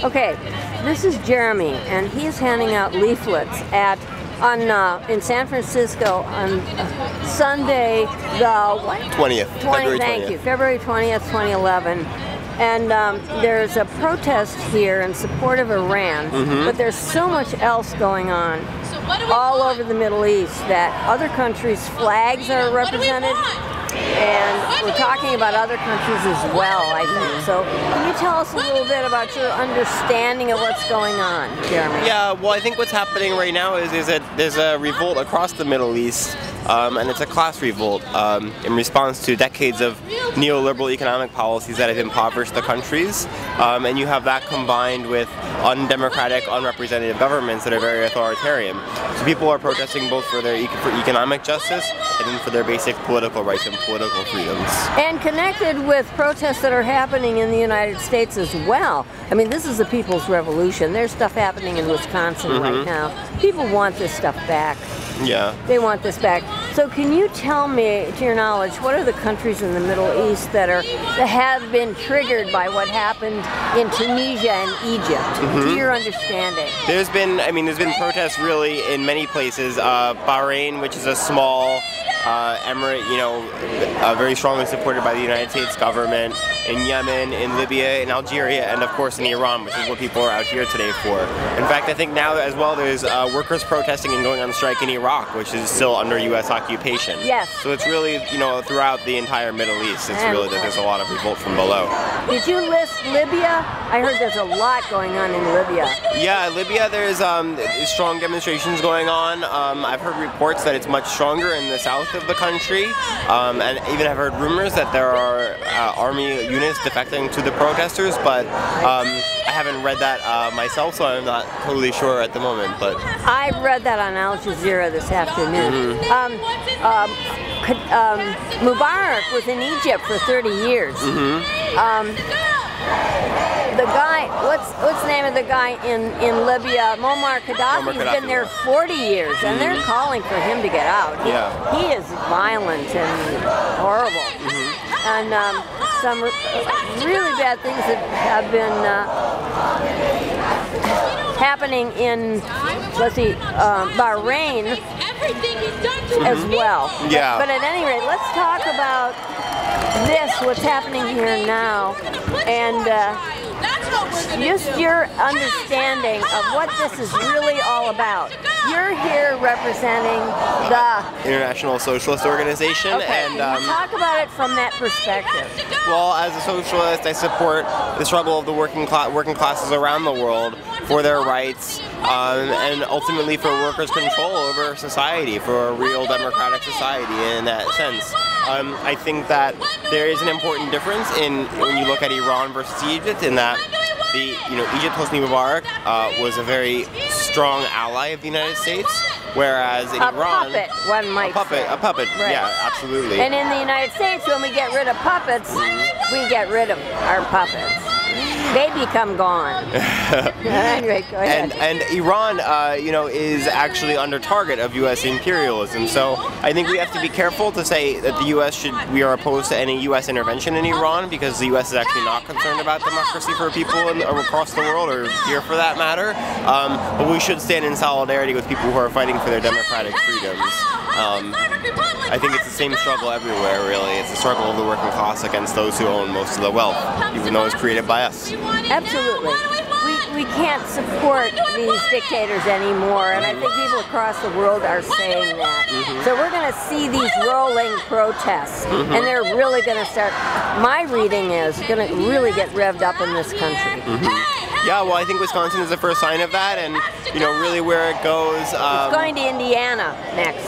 Okay, this is Jeremy, and he's handing out leaflets in San Francisco on Sunday, the what? 20th. February 20th. Thank you, February 20th, 2011. And there's a protest here in support of Iran, but there's so much else going on all over the Middle East that other countries' flags are represented. And we're talking about other countries as well, I think. So can you tell us a little bit about your understanding of what's going on, Jeremy? Yeah, well, I think what's happening right now is that there's a revolt across the Middle East, and it's a class revolt in response to decades of neoliberal economic policies that have impoverished the countries. And you have that combined with undemocratic, unrepresentative governments that are very authoritarian. So people are protesting both for their economic justice and then for their basic political rights and political freedoms. And connected with protests that are happening in the United States as well. I mean, this is the People's Revolution. There's stuff happening in Wisconsin right now. People want this stuff back. Yeah. They want this back. So can you tell me, to your knowledge, what are the countries in the Middle East that have been triggered by what happened in Tunisia and Egypt, to your understanding? There's been protests really in many places. Bahrain, which is a small emirate, very strongly supported by the United States government, in Yemen, in Libya, in Algeria, and of course in Iran, which is what people are out here today for. In fact, I think now as well there's workers protesting and going on strike in Iraq, which is still under U.S. occupation. Yes. So it's really, throughout the entire Middle East, it's really that there's a lot of revolt from below. Did you list Libya? I heard there's a lot going on in Libya. Yeah, Libya, there's strong demonstrations going on. I've heard reports that it's much stronger in the south of the country, and even I've heard rumors that there are army units defecting to the protesters, but I haven't read that myself, so I'm not totally sure at the moment. But I read that on Al Jazeera this afternoon. Mubarak was in Egypt for 30 years. The guy, what's the name of the guy in Libya? Muammar Gaddafi's been there 40 years, and they're calling for him to get out. He is violent and horrible. And some really bad things that have been happening in, Bahrain as well. Yeah. But at any rate, let's talk about what's happening here now, and just your understanding of what this is really all about. You're here representing the International Socialist Organization, and talk about it from that perspective. Well, as a socialist, I support the struggle of the working classes around the world for their rights, and ultimately for workers' control over society, for a real democratic society in that sense. I think that there is an important difference when you look at Iran versus Egypt, in that Egypt, Hosni Mubarak was a very strong ally of the United States, whereas in Iran, one might say. A puppet, right. Yeah, absolutely. And in the United States, when we get rid of puppets, we get rid of our puppets. They become gone. Anyway, go ahead. And Iran, is actually under target of U.S. imperialism. So I think we have to be careful to say that we are opposed to any U.S. intervention in Iran, because the U.S. is actually not concerned about democracy for people across the world, or here for that matter. But we should stand in solidarity with people who are fighting for their democratic freedoms. I think it's the same struggle everywhere, really. It's the struggle of the working class against those who own most of the wealth, even though it's created by us. Absolutely. We can't support these dictators anymore, and I think people across the world are saying that. So we're going to see these rolling protests, and they're really going to start, my reading is, going to really get revved up in this country. Yeah, well, I think Wisconsin is the first sign of that, and really where it goes. It's going to Indiana next.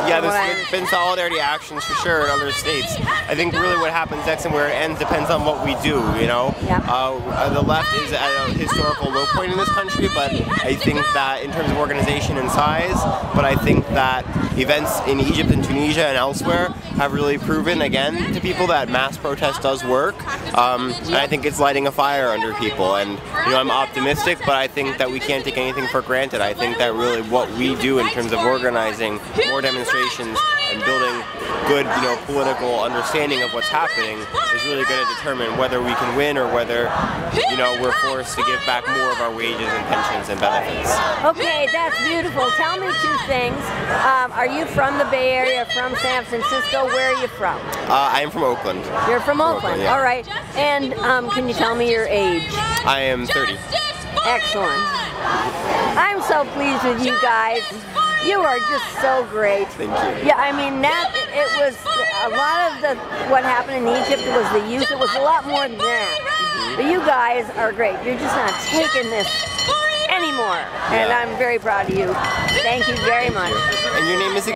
Yeah, there's been solidarity actions for sure in other states. I think really what happens next and where it ends depends on what we do. The left is at a historical low point in this country, but I think that in terms of organization and size, but I think that events in Egypt and Tunisia and elsewhere have really proven again to people that mass protest does work, and I think it's lighting a fire under people. And I'm optimistic, but I think that we can't take anything for for granted. I think that really what we do in terms of organizing more demonstrations and building good, political understanding of what's happening is really going to determine whether we can win or whether, we're forced to give back more of our wages and pensions and benefits. Okay, that's beautiful. Tell me two things. Are you from the Bay Area, from San Francisco? Where are you from? I am from Oakland. You're from Oakland, yeah. all right. And can you tell me your age? I am 30. Excellent. I'm so pleased with you guys. You are just so great. Thank you. Yeah, I mean, it was a lot of what happened in Egypt was the youth. It was a lot more than that. But you guys are great. You're just not taking this anymore. And I'm very proud of you. Thank you very much. And your name is